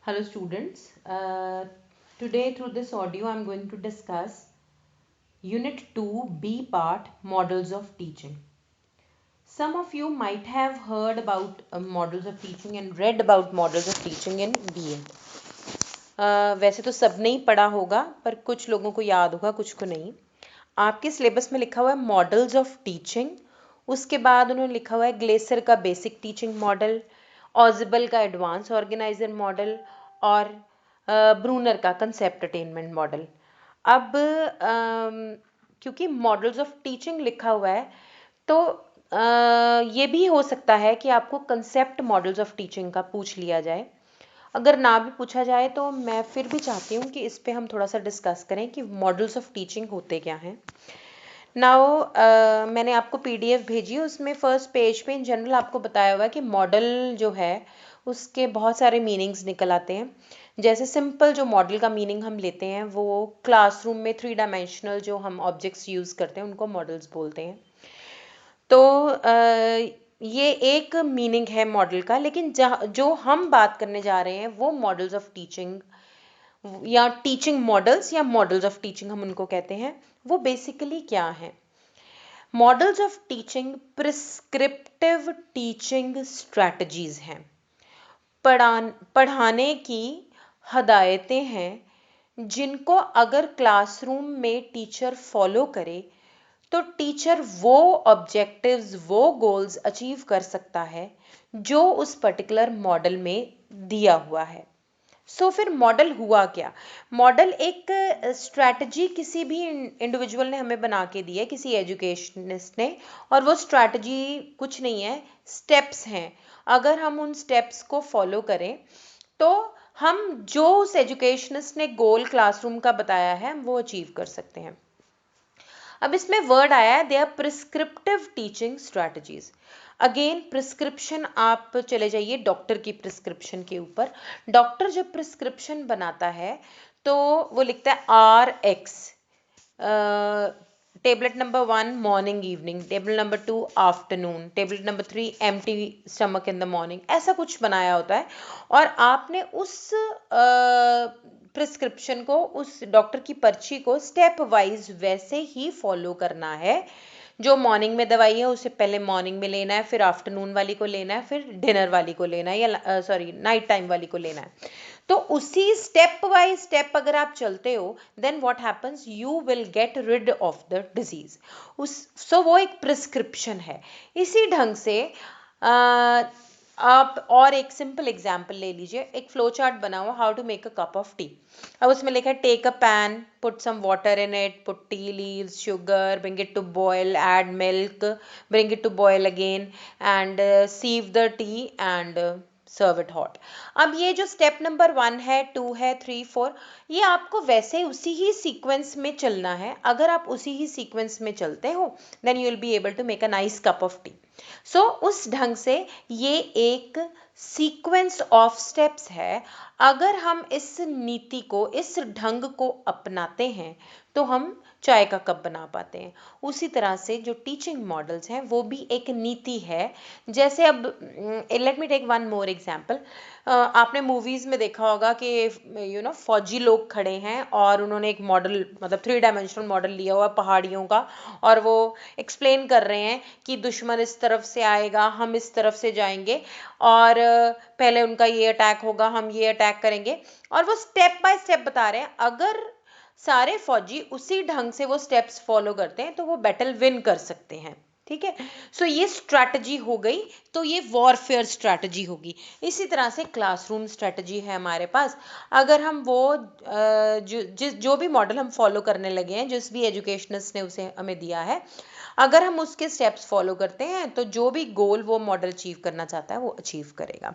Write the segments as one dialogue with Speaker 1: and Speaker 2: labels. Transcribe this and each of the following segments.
Speaker 1: Hello students. Today through this audio I'm going to discuss Unit 2 B part Models of Teaching. Some of you might have heard about models of teaching and read about models of teaching in B.Ed. वैसे तो सब ने ही पढ़ा होगा पर कुछ लोगों को याद होगा कुछ को नहीं. आपके सिलेबस में लिखा हुआ है मॉडल्स ऑफ टीचिंग. उसके बाद उन्होंने लिखा हुआ है ग्लेसर का बेसिक टीचिंग मॉडल, ऑजिबल का एडवांस ऑर्गेनाइजर मॉडल और ब्रूनर का कंसेप्ट अटेनमेंट मॉडल. अब क्योंकि मॉडल्स ऑफ टीचिंग लिखा हुआ है तो ये भी हो सकता है कि आपको कंसेप्ट मॉडल्स ऑफ टीचिंग का पूछ लिया जाए. अगर ना भी पूछा जाए तो मैं फिर भी चाहती हूँ कि इस पे हम थोड़ा सा डिस्कस करें कि मॉडल्स ऑफ टीचिंग होते क्या हैं. नाउ मैंने आपको पीडीएफ भेजी है, उसमें फर्स्ट पेज पे इन जनरल आपको बताया हुआ है कि मॉडल जो है उसके बहुत सारे मीनिंग्स निकल आते हैं. जैसे सिंपल जो मॉडल का मीनिंग हम लेते हैं वो क्लासरूम में 3 डायमेंशनल जो हम ऑब्जेक्ट्स यूज़ करते हैं उनको मॉडल्स बोलते हैं. तो ये एक मीनिंग है मॉडल का, लेकिन जो हम बात करने जा रहे हैं वो मॉडल्स ऑफ टीचिंग या टीचिंग मॉडल्स या मॉडल्स ऑफ टीचिंग हम उनको कहते हैं. वो बेसिकली क्या है? Models of teaching prescriptive teaching strategies हैं. पढ़ाने की हदायतें हैं जिनको अगर क्लासरूम में टीचर फॉलो करे तो टीचर वो ऑब्जेक्टिव्स वो गोल्स अचीव कर सकता है जो उस पर्टिकुलर मॉडल में दिया हुआ है. फिर मॉडल हुआ क्या? मॉडल एक स्ट्रैटेजी किसी भी इंडिविजुअल ने हमें बना के दी है, किसी एजुकेशनिस्ट ने, और वो स्ट्रैटेजी कुछ नहीं है, स्टेप्स हैं. अगर हम उन स्टेप्स को फॉलो करें तो हम जो उस एजुकेशनिस्ट ने गोल क्लासरूम का बताया है वो अचीव कर सकते हैं. अब इसमें वर्ड आया है they are prescriptive teaching strategies. Again prescription, आप चले जाइए डॉक्टर की प्रिस्क्रिप्शन के ऊपर. डॉक्टर जब प्रिस्क्रिप्शन बनाता है तो वो लिखता है RX, tablet number 1 morning evening, table number 2 afternoon, table number 3 empty stomach in the morning. ऐसा कुछ बनाया होता है और आपने उस प्रिस्क्रिप्शन को, उस डॉक्टर की पर्ची को स्टेप वाइज वैसे ही फॉलो करना है. जो मॉर्निंग में दवाई है उसे पहले मॉर्निंग में लेना है, फिर आफ्टरनून वाली को लेना है, फिर डिनर वाली को लेना है, या सॉरी नाइट टाइम वाली को लेना है. तो उसी स्टेप बाय स्टेप अगर आप चलते हो then what happens, you will get rid of the disease. वो एक प्रिस्क्रिप्शन है. इसी ढंग से आप और एक सिंपल एग्जाम्पल ले लीजिए. एक फ्लो चार्ट बना हुआ, how to make a cup of tea. अब उसमें लिखा है take a pan, put some water in it, put tea leaves, sugar, bring it to boil, add milk, bring it to boil again and sieve the tea and serve it hot. अब ये जो step number 1 है, 2 है, 3, 4, ये आपको वैसे उसी ही sequence में चलना है. अगर आप उसी ही सीक्वेंस में चलते हो then you will be able to make a nice cup of tea. उस ढंग से ये एक सीक्वेंस ऑफ स्टेप्स है. अगर हम इस नीति को, इस ढंग को अपनाते हैं तो हम चाय का कप बना पाते हैं. उसी तरह से जो टीचिंग मॉडल्स हैं वो भी एक नीति है. जैसे अब let me take one more example. आपने मूवीज में देखा होगा कि फौजी लोग खड़े हैं और उन्होंने एक मॉडल, मतलब 3 डायमेंशनल मॉडल लिया हुआ पहाड़ियों का, और वो एक्सप्लेन कर रहे हैं कि दुश्मन इस तरफ से आएगा, हम इस तरफ से जाएंगे, और पहले उनका ये अटैक होगा, हम ये अटैक करेंगे. और वो स्टेप बाय स्टेप बता रहे हैं. अगर सारे फौजी उसी ढंग से वो स्टेप्स फॉलो करते हैं तो वो बैटल विन कर सकते हैं. ठीक है. ये स्ट्रैटेजी हो गई, तो ये वॉरफेयर स्ट्रैटेजी होगी. इसी तरह से क्लासरूम स्ट्रैटेजी है हमारे पास. अगर हम वो जो भी मॉडल हम फॉलो करने लगे हैं, जिस भी एजुकेशनिस्ट ने उसे हमें दिया है, अगर हम उसके स्टेप्स फॉलो करते हैं तो जो भी गोल वो मॉडल अचीव करना चाहता है वो अचीव करेगा.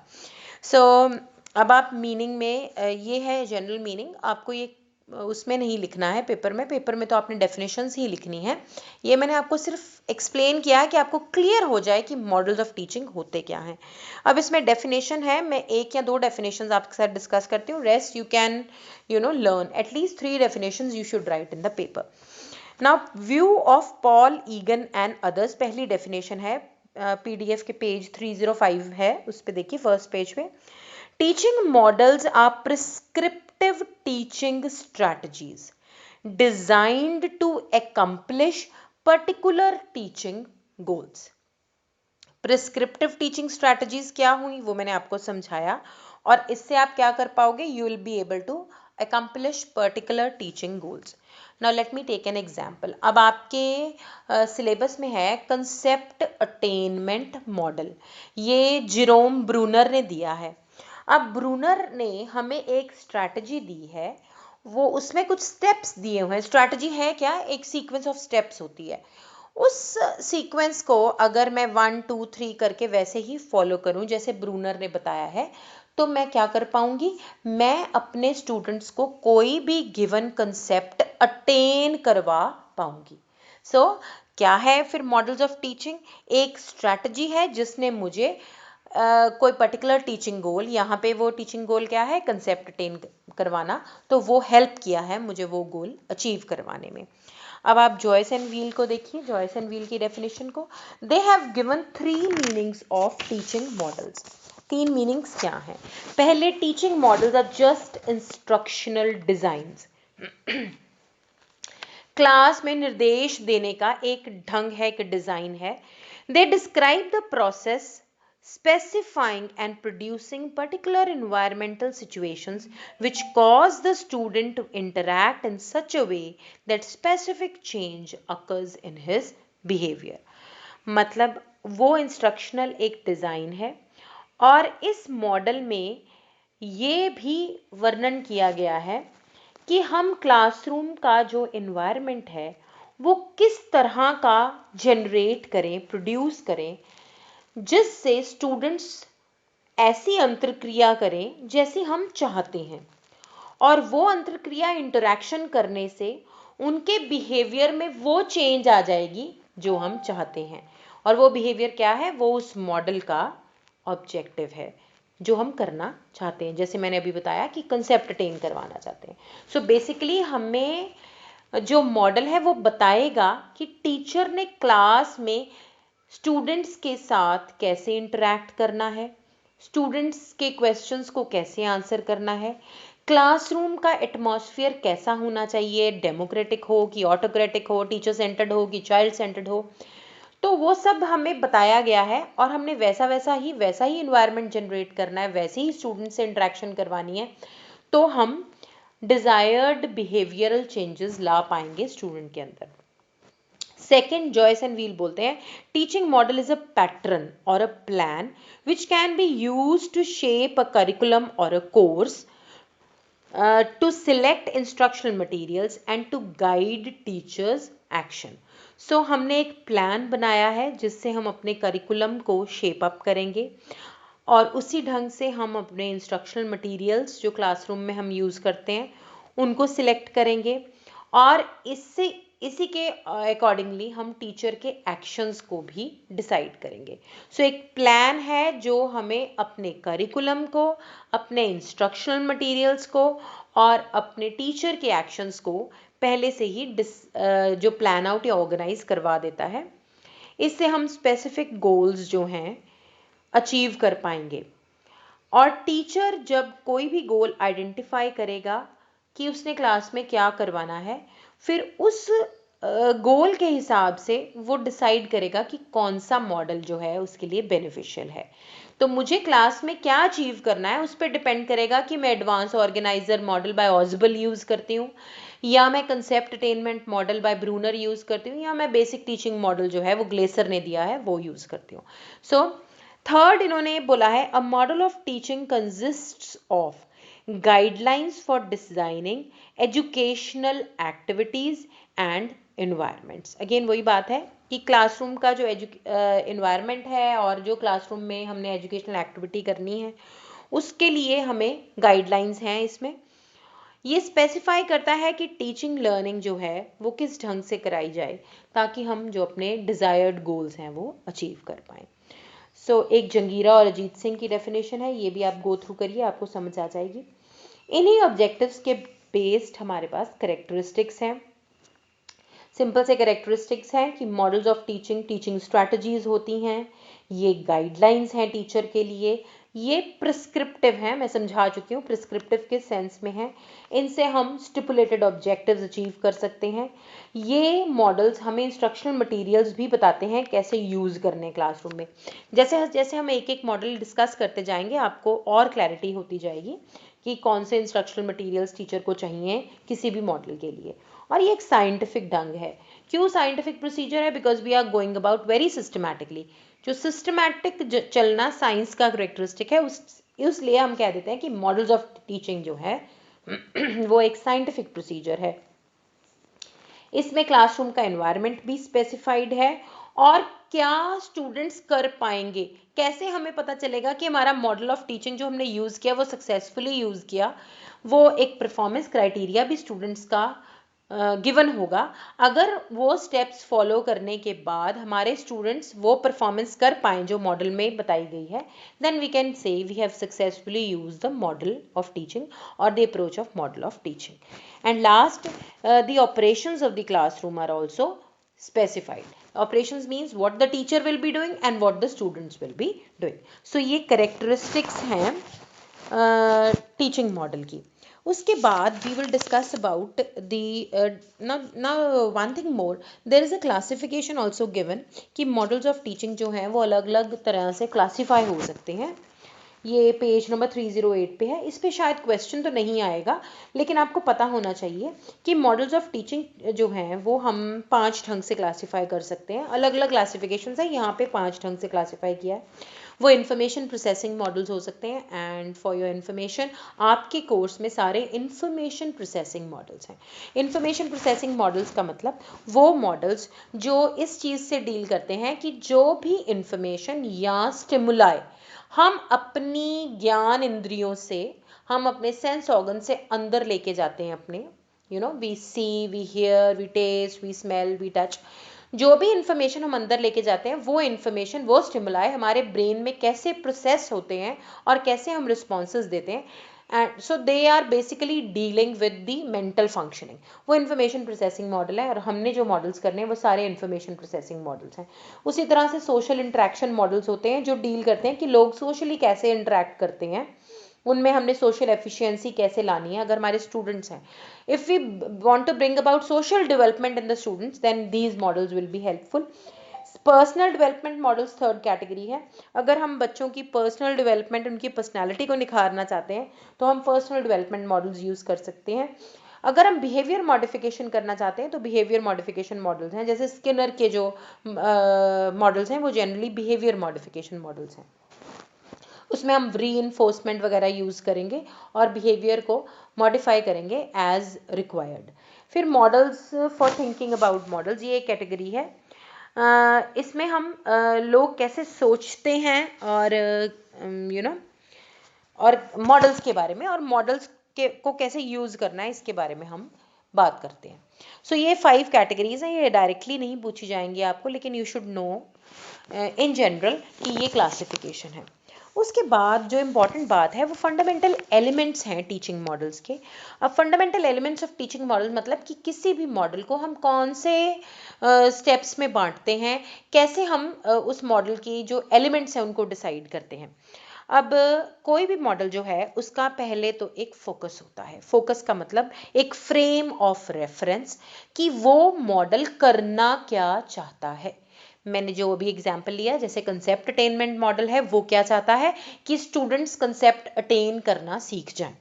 Speaker 1: अब आप मीनिंग में, ये है जनरल मीनिंग, आपको ये उसमें नहीं लिखना है पेपर में. पेपर में तो आपने डेफिनेशंस ही लिखनी है. ये मैंने आपको सिर्फ एक्सप्लेन किया है कि आपको क्लियर हो जाए कि मॉडल्स ऑफ टीचिंग होते क्या हैं. अब इसमें डेफिनेशन है, मैं 1 या 2 डेफिनेशंस आपके साथ डिस्कस करती हूँ. Rest you can learn. At least 3 definitions you should write in the paper. Now view of Paul Egan and others. पहली डेफिनेशन है, पीडीएफ के पेज 305 है, उस पर देखिए फर्स्ट पेज पे. Teaching models are prescriptive teaching strategies designed to accomplish particular teaching goals. Prescriptive teaching strategies क्या हुई वो मैंने आपको समझाया, और इससे आप क्या कर पाओगे, you will be able to accomplish particular teaching goals. Now let me take an example. अब आपके सिलेबस में है कंसेप्ट अटेनमेंट मॉडल, ये जेरोम ब्रूनर ने दिया है। अब ब्रूनर ने हमें एक स्ट्रैटेजी दी है, वो उसमें कुछ स्टेप्स दिए हुए हैं। स्ट्रैटेजी है क्या, एक सीक्वेंस ऑफ स्टेप्स होती है। उस सीक्वेंस को अगर मैं 1 2 3 करके वैसे ही फॉलो करूं जैसे ब्रूनर ने बताया है, तो मैं क्या कर पाऊंगी, मैं अपने स्टूडेंट्स को कोई भी गिवन कंसेप्ट अटेन करवा पाऊंगी। सो क्या है फिर मॉडल्स ऑफ टीचिंग, एक स्ट्रैटेजी है जिसने मुझे कोई पर्टिकुलर टीचिंग गोल, यहाँ पे वो टीचिंग गोल क्या है, कंसेप्ट अटेन करवाना, तो वो हेल्प किया है मुझे वो गोल अचीव करवाने में। अब आप जॉयस एंड व्हील को देखिए, जॉयस एंड व्हील की डेफिनेशन को। They have given 3 meanings of teaching models. 3 meanings क्या हैं? पहले, teaching models are just instructional designs. Class में निर्देश देने का एक ढंग है, एक डिजाइन है। They describe the process specifying and producing particular environmental situations which cause the student to interact in such a way that specific change occurs in his behavior. मतलब वो इंस्ट्रक्शनल एक डिज़ाइन है, और इस मॉडल में ये भी वर्णन किया गया है कि हम क्लासरूम का जो एनवायरनमेंट है वो किस तरह का जनरेट करें, प्रोड्यूस करें, जिससे स्टूडेंट्स ऐसी अंतरक्रिया करें जैसी हम चाहते हैं, और वो अंतरक्रिया इंटरेक्शन करने से उनके बिहेवियर में वो चेंज आ जाएगी जो हम चाहते हैं। और वो बिहेवियर क्या है, वो उस मॉडल का ऑब्जेक्टिव है जो हम करना चाहते हैं। जैसे मैंने अभी बताया कि कंसेप्ट अटेन करवाना चाहते हैं। सो बेसिकली हमें जो मॉडल है वो बताएगा कि टीचर ने क्लास में स्टूडेंट्स के साथ कैसे इंटरैक्ट करना है, स्टूडेंट्स के क्वेश्चंस को कैसे आंसर करना है, क्लासरूम का एटमॉस्फेयर कैसा होना चाहिए, डेमोक्रेटिक हो कि ऑटोक्रेटिक हो, टीचर सेंटर्ड हो कि चाइल्ड सेंटर्ड हो, तो वो सब हमें बताया गया है। और हमने वैसा ही इन्वायरमेंट जनरेट करना है, वैसे ही स्टूडेंट से इंटरेक्शन करवानी है, तो हम डिजायर्ड बिहेवियरल चेंजेस ला पाएंगे स्टूडेंट के अंदर। सेकेंड, जॉयस एंड व्हील बोलते हैं teaching model is a pattern और a plan which can be use to shape a curriculum और a course, to select instructional materials and to guide teachers action. So हमने एक plan बनाया है जिससे हम अपने करिकुलम को शेप अप करेंगे, और उसी ढंग से हम अपने इंस्ट्रक्शनल मटेरियल्स जो क्लासरूम में हम यूज़ करते हैं उनको सिलेक्ट करेंगे, और इसी के अकॉर्डिंगली हम टीचर के एक्शंस को भी डिसाइड करेंगे। सो एक प्लान है जो हमें अपने करिकुलम को, अपने इंस्ट्रक्शनल मटेरियल्स को और अपने टीचर के एक्शंस को पहले से ही जो प्लान आउट या ऑर्गेनाइज करवा देता है। इससे हम स्पेसिफिक गोल्स जो हैं अचीव कर पाएंगे। और टीचर जब कोई भी गोल आइडेंटिफाई करेगा कि उसने क्लास में क्या करवाना है, फिर उस गोल के हिसाब से वो डिसाइड करेगा कि कौन सा मॉडल जो है उसके लिए बेनिफिशियल है। तो मुझे क्लास में क्या अचीव करना है उस पर डिपेंड करेगा कि मैं advance organizer model by Ausubel use करती हूँ, या मैं concept attainment model by Bruner use करती हूँ, या मैं बेसिक टीचिंग मॉडल जो है वो ग्लेसर ने दिया है वो यूज़ करती हूँ। सो थर्ड इन्होंने बोला है a model of teaching consists of guidelines for designing educational activities and environments. Again वही बात है कि क्लासरूम का जो इन्वायरमेंट है और जो क्लासरूम में हमने एजुकेशनल एक्टिविटी करनी है उसके लिए हमें गाइडलाइंस हैं। इसमें ये स्पेसिफाई करता है कि टीचिंग लर्निंग जो है वो किस ढंग से कराई जाए ताकि हम जो अपने डिज़ायर्ड गोल्स हैं वो अचीव कर पाएँ। सो एक जंगीरा और अजीत सिंह की डेफिनेशन है, ये भी आप गो थ्रू करिए, आपको समझ आ जाएगी। इन्हीं ऑब्जेक्टिव्स के बेस्ड हमारे पास करेक्टरिस्टिक्स हैं। सिंपल से करेक्टरिस्टिक्स हैं कि models of teaching teaching strategies होती हैं, ये गाइडलाइंस हैं टीचर के लिए ये प्रिस्क्रिप्टिव हैं, मैं समझा चुकी हूँ प्रिस्क्रिप्टिव के सेंस में है। इनसे हम स्टिपुलेटेड ऑब्जेक्टिव्स अचीव कर सकते हैं। ये मॉडल्स हमें इंस्ट्रक्शनल मटेरियल्स भी बताते हैं कैसे यूज़ करने हैं क्लासरूम में। जैसे जैसे हम एक एक मॉडल डिस्कस करते जाएंगे आपको और क्लैरिटी होती जाएगी कि कौन से इंस्ट्रक्शनल मटेरियल्स टीचर को चाहिए किसी भी मॉडल के लिए। और ये एक साइंटिफिक ढंग है। क्यों साइंटिफिक प्रोसीजर है? Because we are going about very systematically. जो सिस्टमैटिक चलना साइंस का करेक्टरिस्टिक है, उसलिए हम कह देते हैं कि मॉडल्स ऑफ टीचिंग जो है वो एक साइंटिफिक प्रोसीजर है। इसमें क्लासरूम का एनवायरनमेंट भी स्पेसिफाइड है और क्या स्टूडेंट्स कर पाएंगे, कैसे हमें पता चलेगा कि हमारा मॉडल ऑफ टीचिंग जो हमने यूज़ किया वो सक्सेसफुली यूज़ किया। वो एक परफॉर्मेंस क्राइटेरिया भी स्टूडेंट्स का गिवन होगा। अगर वो स्टेप्स फॉलो करने के बाद हमारे स्टूडेंट्स वो परफॉर्मेंस कर पाएँ जो मॉडल में बताई गई है, then we can say we have successfully use the model of teaching or the approach of model of teaching. And last, the operations of the classroom are also specified. Operations means what the teacher will be doing and what the students will be doing. So ये characteristics हैं teaching model की। उसके बाद we will discuss about the now one thing more, there is a classification also given कि models of teaching जो हैं वो अलग अलग तरह से classify हो सकते हैं। ये पेज नंबर 308 पे है। इस पे शायद क्वेश्चन तो नहीं आएगा, लेकिन आपको पता होना चाहिए कि मॉडल्स ऑफ टीचिंग जो हैं वो हम 5 ढंग से क्लासीफाई कर सकते हैं। अलग अलग क्लासिफिकेशन है, यहाँ पे 5 ढंग से क्लासीफाई किया है। वो इन्फॉर्मेशन प्रोसेसिंग मॉडल्स हो सकते हैं। एंड फॉर योर इन्फॉर्मेशन, आपके कोर्स में सारे इन्फॉर्मेशन प्रोसेसिंग मॉडल्स हैं। इन्फॉर्मेशन प्रोसेसिंग मॉडल्स का मतलब वो मॉडल्स जो इस चीज़ से डील करते हैं कि जो भी इन्फॉर्मेशन या स्टिमुलाई हम अपनी ज्ञान इंद्रियों से, हम अपने सेंस ऑर्गन से अंदर लेके जाते हैं अपने, we see, we hear, we taste, we smell, we touch, जो भी इंफॉर्मेशन हम अंदर लेके जाते हैं वो इंफॉर्मेशन, वो स्टिमुलाई हमारे ब्रेन में कैसे प्रोसेस होते हैं और कैसे हम रिस्पॉन्सेज देते हैं। And so they are basically dealing with the mental functioning. वो इन्फॉर्मेशन प्रोसेसिंग मॉडल है और हमने जो मॉडल्स करने हैं वो सारे इन्फॉर्मेशन प्रोसेसिंग मॉडल्स हैं। उसी तरह से सोशल इंटरेक्शन मॉडल्स होते हैं जो डील करते हैं कि लोग सोशली कैसे इंटरेक्ट करते हैं, उनमें हमने सोशल एफिशिएंसी कैसे लानी है अगर हमारे स्टूडेंट्स हैं। If we want to bring about social development in the students, then these models will be helpful. Personal development models third category है। अगर हम बच्चों की पर्सनल डेवलपमेंट, उनकी पर्सनैलिटी को निखारना चाहते हैं तो हम पर्सनल डेवलपमेंट मॉडल्स यूज़ कर सकते हैं। अगर हम बिहेवियर मॉडिफिकेशन करना चाहते हैं तो बिहेवियर मॉडिफिकेशन मॉडल्स हैं, जैसे स्किनर के जो मॉडल्स हैं वो जनरली बिहेवियर मॉडिफिकेशन मॉडल्स हैं। उसमें हम रीइंफोर्समेंट वगैरह यूज़ करेंगे और बिहेवियर को मॉडिफाई करेंगे एज रिक्वायर्ड। फिर models for thinking about models, ये एक कैटेगरी है। इसमें हम लोग कैसे सोचते हैं और और मॉडल्स के बारे में, और मॉडल्स को कैसे यूज़ करना है इसके बारे में हम बात करते हैं। सो ये 5 कैटेगरीज हैं। ये डायरेक्टली नहीं पूछी जाएंगी आपको, लेकिन you should know in general कि ये क्लासिफिकेशन है। उसके बाद जो इम्पॉर्टेंट बात है वो फंडामेंटल एलिमेंट्स हैं टीचिंग मॉडल्स के। अब fundamental elements of teaching model मतलब कि किसी भी मॉडल को हम कौन से स्टेप्स में बांटते हैं, कैसे हम उस मॉडल की जो एलिमेंट्स हैं उनको डिसाइड करते हैं। अब कोई भी मॉडल जो है उसका पहले तो एक फोकस होता है। फोकस का मतलब एक फ्रेम ऑफ रेफरेंस कि वो मॉडल करना क्या चाहता है। मैंने जो अभी एग्जांपल लिया, जैसे कंसेप्ट अटेनमेंट मॉडल है, वो क्या चाहता है कि स्टूडेंट्स कंसेप्ट अटेन करना सीख जाएं।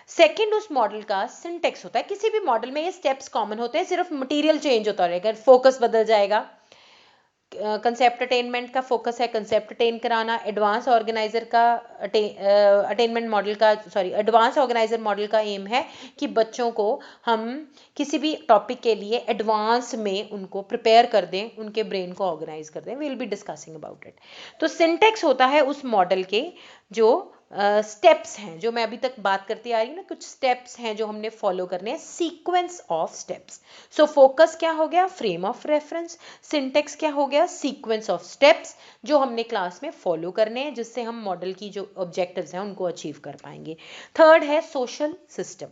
Speaker 1: सेकंड, उस मॉडल का सिंटेक्स होता है। किसी भी मॉडल में ये स्टेप्स कॉमन होते हैं, सिर्फ मटेरियल चेंज होता रहेगा, फोकस बदल जाएगा। कंसेप्ट अटेनमेंट का फोकस है कंसेप्ट अटेन कराना। एडवांस ऑर्गेनाइजर का अटेनमेंट मॉडल का एडवांस ऑर्गेनाइजर मॉडल का एम है कि बच्चों को हम किसी भी टॉपिक के लिए एडवांस में उनको प्रिपेयर कर दें, उनके ब्रेन को ऑर्गेनाइज कर दें। We will be discussing about it. तो सिंटेक्स होता है उस मॉडल के जो स्टेप्स हैं, जो मैं अभी तक बात करती आ रही हूँ ना, कुछ स्टेप्स हैं जो हमने फॉलो करने हैं, sequence of steps. So focus क्या हो गया? Frame of reference. सिंटेक्स क्या हो गया? सीक्वेंस ऑफ स्टेप्स जो हमने क्लास में फॉलो करने हैं, जिससे हम मॉडल की जो ऑब्जेक्टिव्स हैं उनको अचीव कर पाएंगे। थर्ड है social system.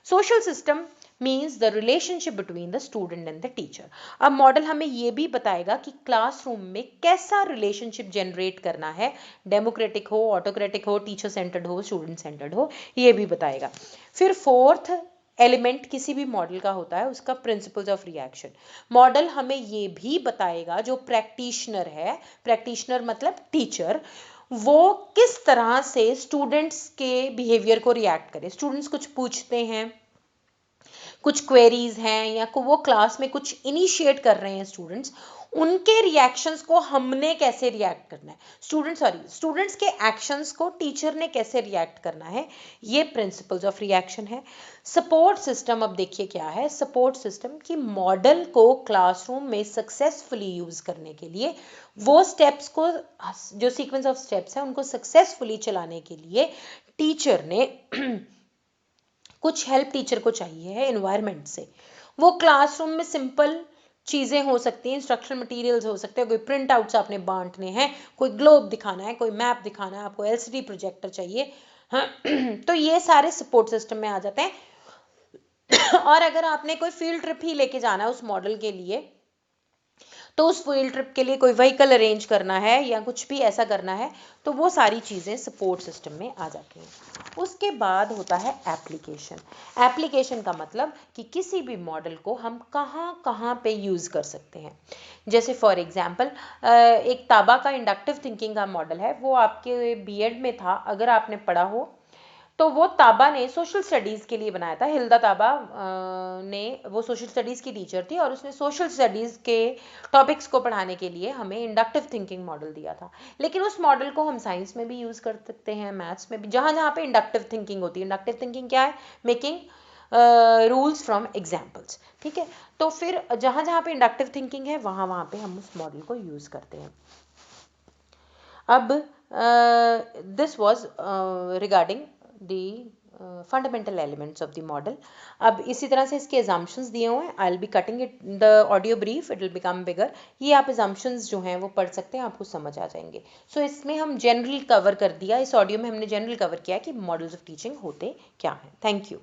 Speaker 1: Social system means the relationship between the student and the teacher. अब मॉडल हमें ये भी बताएगा कि क्लासरूम में कैसा रिलेशनशिप जनरेट करना है, डेमोक्रेटिक हो, ऑटोक्रेटिक हो, टीचर सेंटर्ड हो, स्टूडेंट सेंटर्ड हो, ये भी बताएगा। फिर फोर्थ एलिमेंट किसी भी मॉडल का होता है उसका प्रिंसिपल्स ऑफ रिएक्शन। मॉडल हमें ये भी बताएगा, जो प्रैक्टिशनर है, प्रैक्टिशनर मतलब टीचर, वो किस तरह से स्टूडेंट्स के बिहेवियर को रिएक्ट करे। स्टूडेंट्स कुछ पूछते हैं, कुछ क्वेरीज हैं, या वो क्लास में कुछ इनिशिएट कर रहे हैं स्टूडेंट्स, उनके रिएक्शंस को हमने कैसे रिएक्ट करना है, स्टूडेंट्स के एक्शंस को टीचर ने कैसे रिएक्ट करना है, ये प्रिंसिपल्स ऑफ रिएक्शन है। सपोर्ट सिस्टम, अब देखिए क्या है सपोर्ट सिस्टम, कि मॉडल को क्लासरूम में सक्सेसफुली यूज करने के लिए, वो स्टेप्स को, जो सीक्वेंस ऑफ स्टेप्स हैं उनको सक्सेसफुली चलाने के लिए टीचर ने कुछ हेल्प टीचर को चाहिए है एनवायरनमेंट से। वो क्लासरूम में सिंपल चीज़ें हो सकती हैं, इंस्ट्रक्शन मटेरियल्स हो सकते हैं, कोई प्रिंट आउट्स आपने बांटने हैं, कोई ग्लोब दिखाना है, कोई मैप दिखाना है, आपको एलसीडी प्रोजेक्टर चाहिए, हाँ तो ये सारे सपोर्ट सिस्टम में आ जाते हैं। और अगर आपने कोई फील्ड ट्रिप ही लेके जाना है उस मॉडल के लिए, तो उस फील्ड ट्रिप के लिए कोई व्हीकल अरेंज करना है या कुछ भी ऐसा करना है, तो वो सारी चीज़ें सपोर्ट सिस्टम में आ जाती हैं। उसके बाद होता है एप्लीकेशन। एप्लीकेशन का मतलब कि किसी भी मॉडल को हम कहाँ कहाँ पे यूज़ कर सकते हैं। जैसे फॉर एग्जांपल एक ताबा का इंडक्टिव थिंकिंग का मॉडल है, वो आपके बीएड में था, अगर आपने पढ़ा हो तो वो ताबा ने सोशल स्टडीज़ के लिए बनाया था। हिल्दा ताबा ने, वो सोशल स्टडीज़ की टीचर थी और उसने सोशल स्टडीज़ के टॉपिक्स को पढ़ाने के लिए हमें इंडक्टिव थिंकिंग मॉडल दिया था। लेकिन उस मॉडल को हम साइंस में भी यूज़ कर सकते हैं, मैथ्स में भी, जहाँ जहाँ पे इंडक्टिव थिंकिंग होती है। इंडक्टिव थिंकिंग क्या है? मेकिंग रूल्स फ्रॉम एग्जाम्पल्स, ठीक है। तो फिर जहाँ जहाँ पे इंडक्टिव थिंकिंग है वहाँ वहाँ पे हम उस मॉडल को यूज़ करते हैं। अब this was regarding the fundamental elements of the model. अब इसी तरह से इसके एजम्पशंस दिए हुए हैं, I will be cutting it the audio brief, it will become bigger. ये आप एजम्पशंस जो हैं वो पढ़ सकते हैं, आपको समझ आ जाएंगे। सो इसमें हम जनरल कवर कर दिया, इस ऑडियो में हमने जनरल कवर किया कि मॉडल्स ऑफ टीचिंग होते क्या हैं। Thank you.